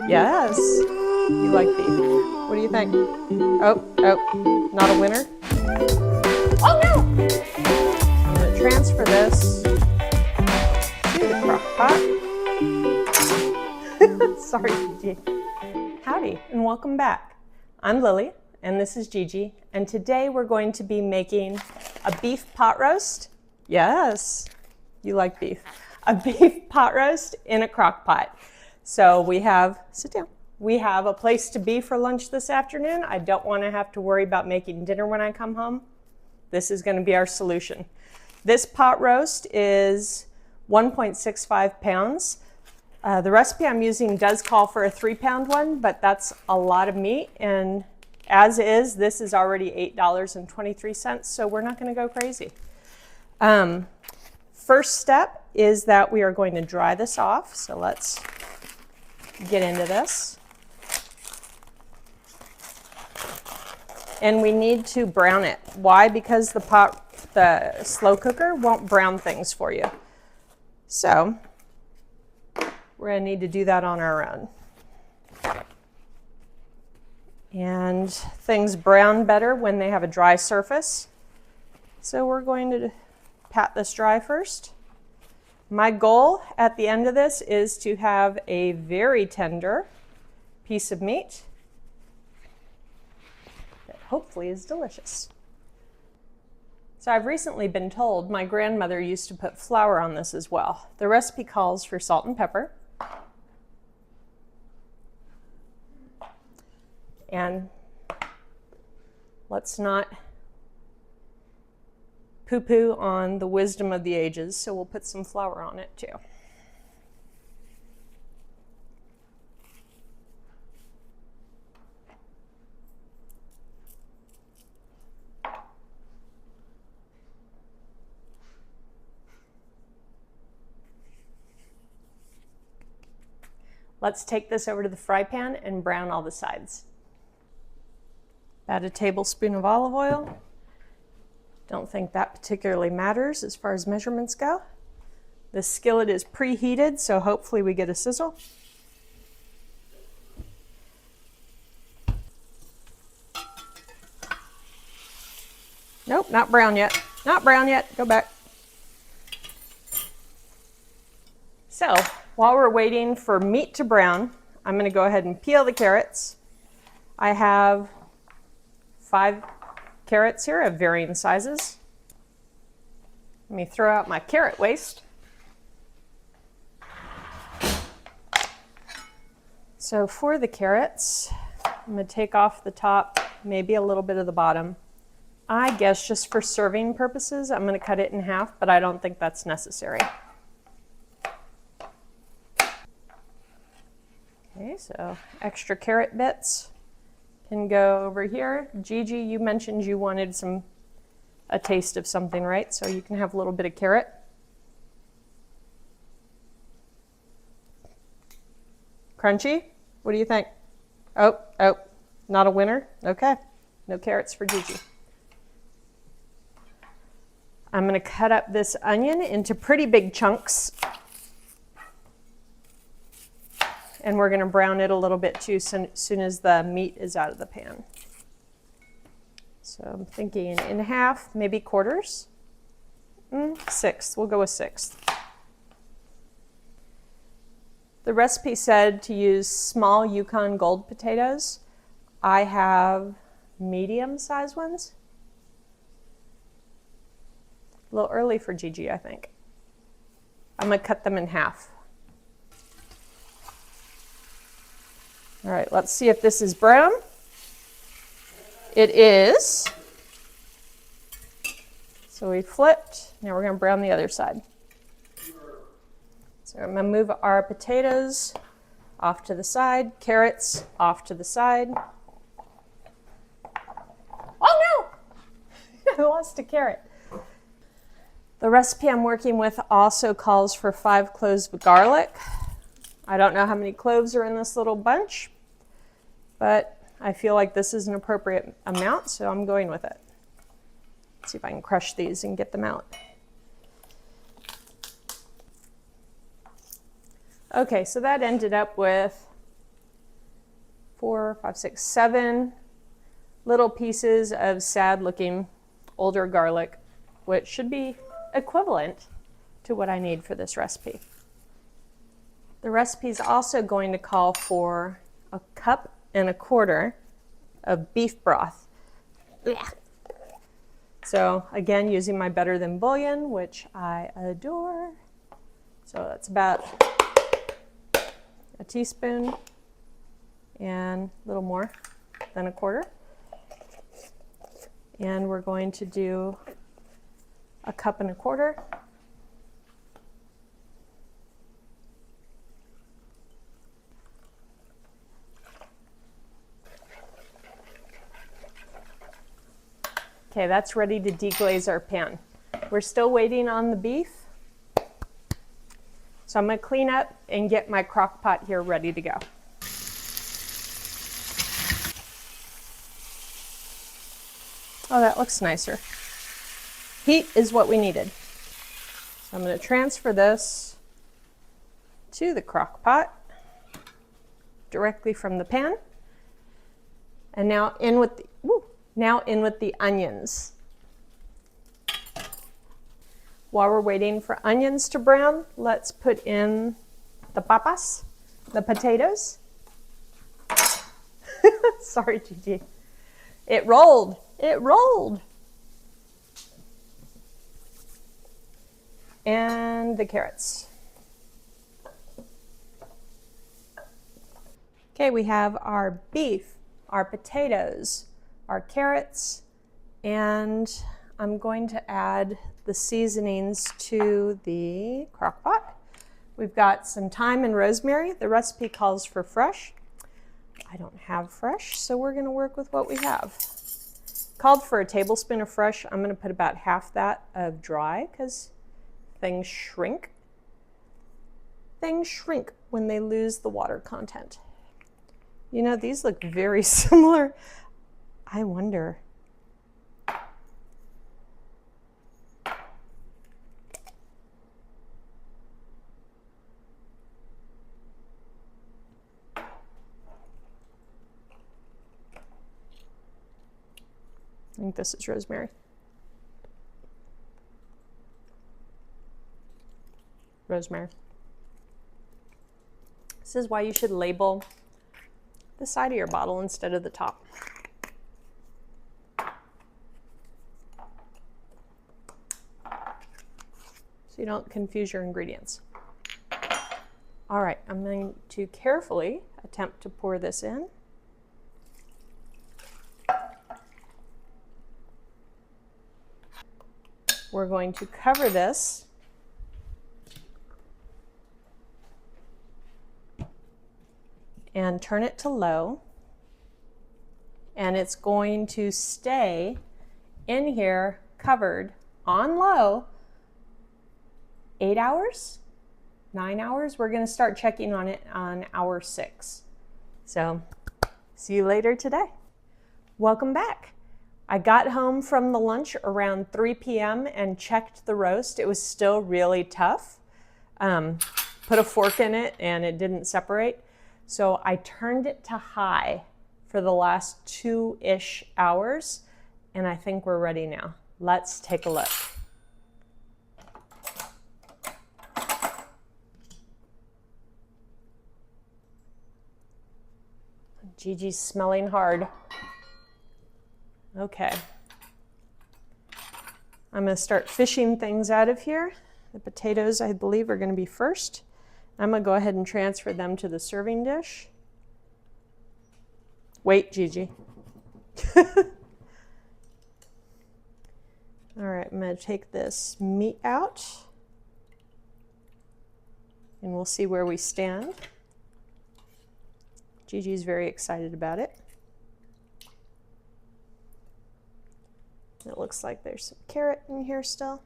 Yes, you like beef. What do you think? Oh, not a winner? Oh no! I'm gonna transfer this to the crock pot. Sorry, Gigi. Howdy, and welcome back. I'm Lily, and this is Gigi, and today we're going to be making a beef pot roast. Yes, you like beef. A beef pot roast in a crock pot. So we have, sit down. We have a place to be for lunch this afternoon. I don't want to have to worry about making dinner when I come home. This is going to be our solution. This pot roast is 1.65 pounds. The recipe I'm using does call for a 3-pound one, but that's a lot of meat. And as is, this is already $8.23, so we're not going to go crazy. First step is that we are going to dry this off. So let's get into this. And we need to brown it. Why? Because the slow cooker won't brown things for you. So we're going to need to do that on our own. And things brown better when they have a dry surface. So we're going to pat this dry first. My goal at the end of this is to have a very tender piece of meat that hopefully is delicious. So I've recently been told my grandmother used to put flour on this as well. The recipe calls for salt and pepper. And let's not poo-poo on the wisdom of the ages, so we'll put some flour on it too. Let's take this over to the fry pan and brown all the sides. Add a tablespoon of olive oil. Don't think that particularly matters as far as measurements go. The skillet is preheated, so hopefully we get a sizzle. Nope, not brown yet. Not brown yet. Go back. So while we're waiting for meat to brown, I'm going to go ahead and peel the carrots. I have 5 carrots here of varying sizes. Let me throw out my carrot waste. So for the carrots, I'm going to take off the top, maybe a little bit of the bottom. I guess just for serving purposes, I'm going to cut it in half, but I don't think that's necessary. Okay, so extra carrot bits can go over here. Gigi, you mentioned you wanted a taste of something, right? So you can have a little bit of carrot. Crunchy? What do you think? Oh, not a winner? Okay, no carrots for Gigi. I'm going to cut up this onion into pretty big chunks. And we're going to brown it a little bit too soon as the meat is out of the pan. So I'm thinking in half, maybe quarters. 1/6, we'll go with 1/6. The recipe said to use small Yukon Gold potatoes. I have medium-sized ones. A little early for Gigi, I think. I'm going to cut them in half. All right, let's see if this is brown. It is. So we flipped. Now we're going to brown the other side. So I'm going to move our potatoes off to the side, carrots off to the side. Oh no! I lost a carrot. The recipe I'm working with also calls for 5 cloves of garlic. I don't know how many cloves are in this little bunch, but I feel like this is an appropriate amount, so I'm going with it. Let's see if I can crush these and get them out. Okay, so that ended up with 4, 5, 6, 7 little pieces of sad looking older garlic, which should be equivalent to what I need for this recipe. The recipe is also going to call for 1.25 cups of beef broth. Blech. So again, using my Better Than bouillon, which I adore. So that's about a teaspoon and a little more than 1/4. And we're going to do 1.25 cups. Okay, that's ready to deglaze our pan. We're still waiting on the beef. So I'm going to clean up and get my crock pot here ready to go. Oh, that looks nicer. Heat is what we needed. So I'm going to transfer this to the crock pot directly from the pan. And now in with the onions. While we're waiting for onions to brown, let's put in the papas, the potatoes. Sorry, Gigi. It rolled. It rolled. And the carrots. Okay, we have our beef, our potatoes, our carrots, and I'm going to add the seasonings to the crock pot. We've got some thyme and rosemary. The recipe calls for fresh. I don't have fresh, so we're going to work with what we have. Called for a tablespoon of fresh. I'm going to put about half that of dry because things shrink. Things shrink when they lose the water content. You know, these look very similar. I wonder. I think this is rosemary. Rosemary. This is why you should label the side of your bottle instead of the top. So you don't confuse your ingredients. All right, I'm going to carefully attempt to pour this in. We're going to cover this and turn it to low, and it's going to stay in here covered on low 8 hours, 9 hours. We're going to start checking on it on hour 6. So see you later today. Welcome back. I got home from the lunch around 3 p.m. and checked the roast. It was still really tough. Put a fork in it and it didn't separate. So I turned it to high for the last 2-ish hours, and I think we're ready now. Let's take a look. Gigi's smelling hard. Okay. I'm going to start fishing things out of here. The potatoes, I believe, are going to be first. I'm going to go ahead and transfer them to the serving dish. Wait, Gigi. All right, I'm going to take this meat out, and we'll see where we stand. Gigi's very excited about it. It looks like there's some carrot in here still.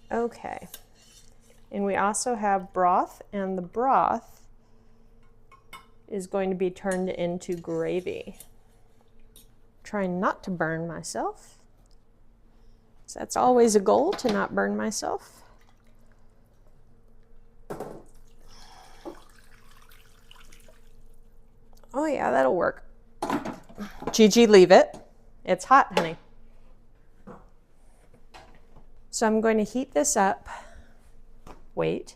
Okay. And we also have broth, and the broth is going to be turned into gravy. Trying not to burn myself. So that's always a goal, to not burn myself. Oh yeah, that'll work. Gigi, leave it. It's hot, honey. So I'm going to heat this up. Wait.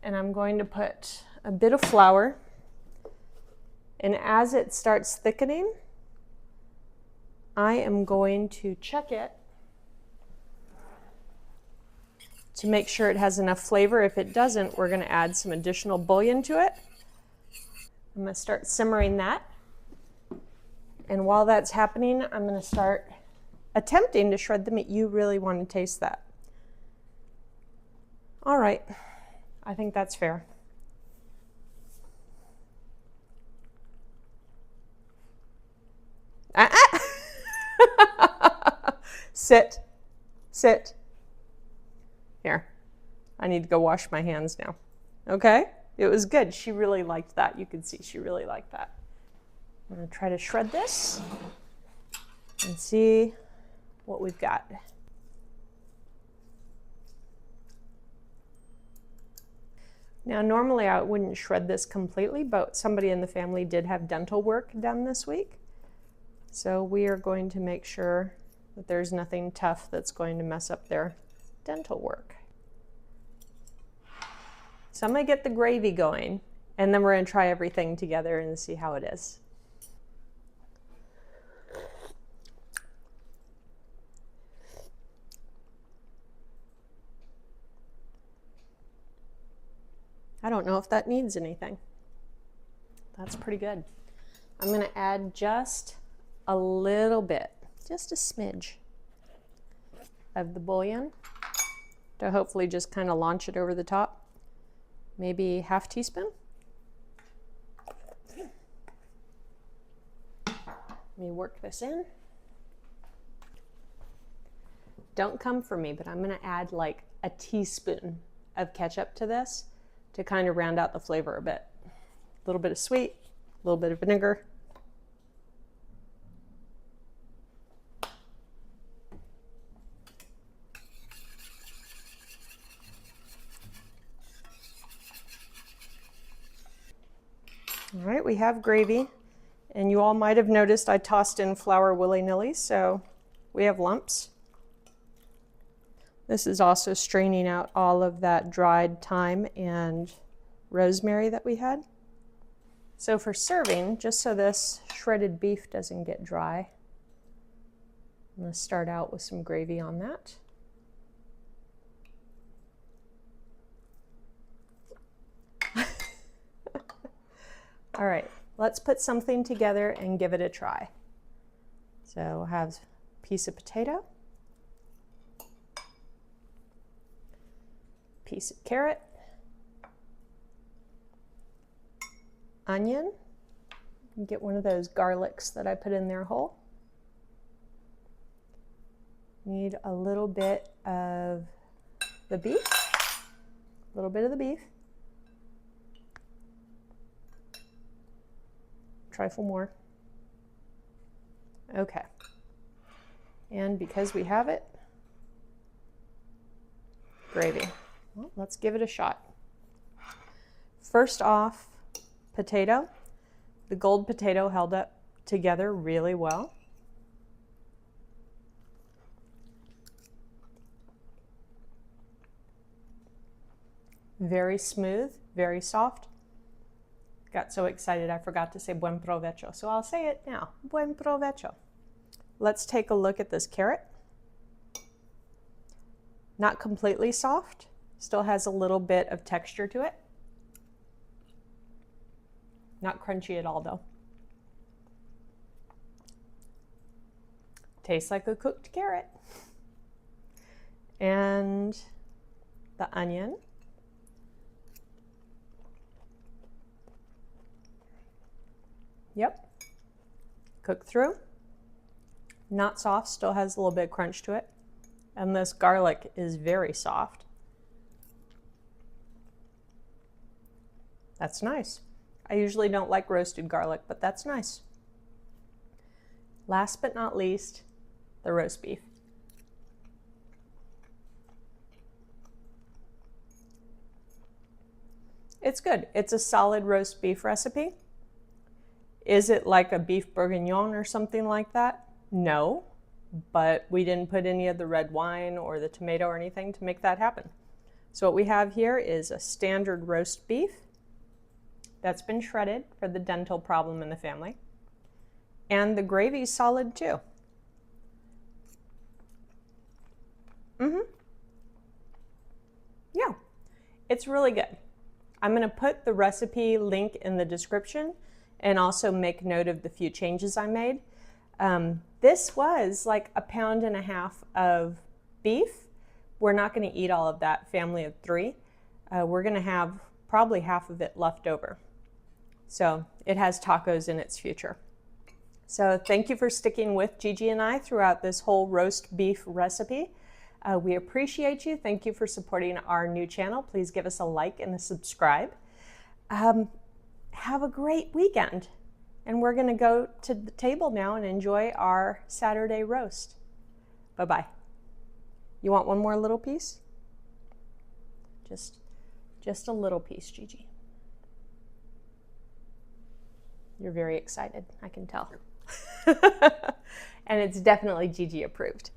And I'm going to put a bit of flour. And as it starts thickening, I am going to check it to make sure it has enough flavor. If it doesn't, we're going to add some additional bouillon to it. I'm going to start simmering that. And while that's happening, I'm going to start attempting to shred the meat. You really want to taste that. All right, I think that's fair. Sit, sit. Here, I need to go wash my hands now. Okay, it was good. She really liked that. You can see she really liked that. I'm gonna try to shred this and see what we've got. Now, normally I wouldn't shred this completely, but somebody in the family did have dental work done this week. So we are going to make sure that there's nothing tough that's going to mess up their dental work. So I'm gonna get the gravy going, and then we're gonna try everything together and see how it is. I don't know if that needs anything. That's pretty good. I'm gonna add just a little bit, just a smidge of the bouillon to hopefully just kind of launch it over the top. Maybe half teaspoon. Let me work this in. Don't come for me, but I'm gonna add like a teaspoon of ketchup to this to kind of round out the flavor a bit. A little bit of sweet, a little bit of vinegar. All right, we have gravy, and you all might have noticed I tossed in flour willy-nilly, so we have lumps. This is also straining out all of that dried thyme and rosemary that we had. So for serving, just so this shredded beef doesn't get dry, I'm going to start out with some gravy on that. All right, let's put something together and give it a try. So we'll have a piece of potato, piece of carrot, onion, get one of those garlics that I put in there whole. Need a little bit of the beef, a little bit of the beef. Trifle more. Okay. And because we have it, gravy. Well, let's give it a shot. First off, potato. The gold potato held up together really well. Very smooth, very soft. Got so excited I forgot to say buen provecho, so I'll say it now. Buen provecho. Let's take a look at this carrot. Not completely soft, still has a little bit of texture to it. Not crunchy at all though. Tastes like a cooked carrot. And the onion. Yep, cooked through. Not soft, still has a little bit of crunch to it. And this garlic is very soft. That's nice. I usually don't like roasted garlic, but that's nice. Last but not least, the roast beef. It's good. It's a solid roast beef recipe. Is it like a beef bourguignon or something like that? No, but we didn't put any of the red wine or the tomato or anything to make that happen. So what we have here is a standard roast beef that's been shredded for the dental problem in the family. And the gravy's solid too. Yeah, it's really good. I'm going to put the recipe link in the description and also make note of the few changes I made. This was like 1.5 pounds of beef. We're not going to eat all of that family of 3. We're going to have probably half of it left over. So it has tacos in its future. So thank you for sticking with Gigi and I throughout this whole roast beef recipe. We appreciate you. Thank you for supporting our new channel. Please give us a like and a subscribe. Have a great weekend. And we're going to go to the table now and enjoy our Saturday roast. Bye-bye. You want one more little piece? Just a little piece, Gigi. You're very excited, I can tell. And it's definitely Gigi approved.